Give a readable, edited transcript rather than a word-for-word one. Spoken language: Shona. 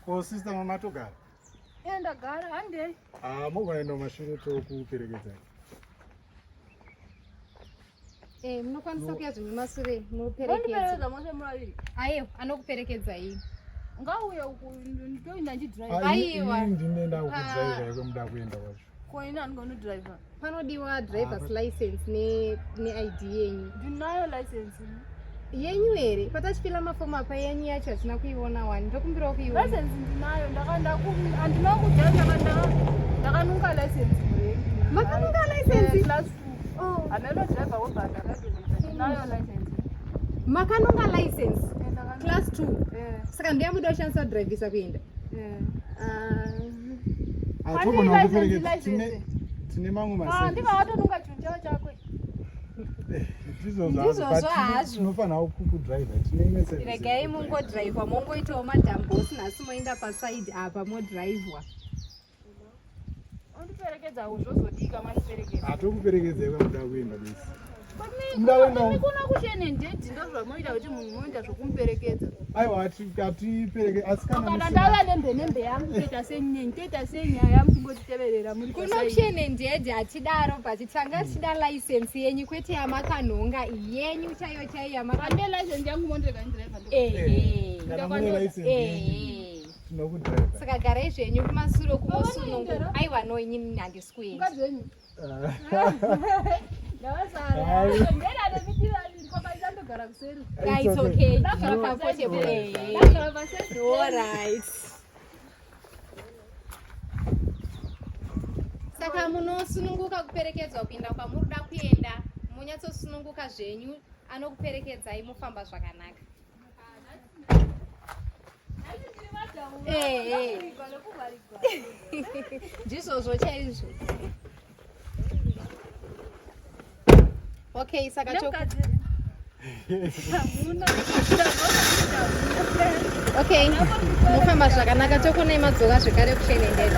Ko sister mama togara. Enda gara hande. Mogona ndo mashure tokuperekedza. Munokwanisa kuya zvemumasure muperekedza mose muraviri. Aiyo, anokuperekedza iyi. Ngauya uku ndoenda ndidrive. Aiwa. Ndinenda kudrive yako muda kuenda kwacho. Ko ina ngoni driver. Panodiwa driver's license ne ID yenyu. Ndinayo license. Yenyu here patachipila mafomu apa yenyu yacho hatina kuiona wani ndokumbirawo kuiona. License ndinayo andina kudya ndakanunga license murengi. Makanunga license class 2. Amelo driver wobhanga ndinayo license. Makanunga license class 2. Saka ndiyamuda kushandisa kudhiraivhisa kuenda. Togona kuperekedza tine mamwe masai. Ndingawatonunga chinhu chavo chakwe. Ndizvo hazvo. Tinofanira kudrive tine imwe service. Regai mungodhiraivha mongoitawo madhambosi nhasi moenda pasaidi apa modhiraivhwa. Ondiperekedza zvozodika maniperekedza. Hatokuperekedzai kwamuda kuenda basi. Ndikuna kushene ndedzi ndozvamoita kuti munhu moita zvokumuperekedza. Aiwa atipereke asi kana ndava nembe yangu toita senyaya muchingotiteverera muri kuno kushene ndedzi hatidaro basi tanga tichida license yenyu kwete yamakanhonga yenyu chaiyo chaiyo yamakande license yangu mondrega ndiriva. tinokudrive. Saka garai zvenyu kumasure kumosunungu. Aiwa no inini handisi kuenda. It's okay. You're comfortable. All right. Saka munosununguka kuperekedzwa kupinda kwamuruda kuenda. Munyatsosununguka zvenyu anokuperekedzai mufamba zvakanaka. Ndizvozvo chaizvo. Okay, saka okay, mufamba zvakanaka tokonai madzoka zvekare kushene ndedzi.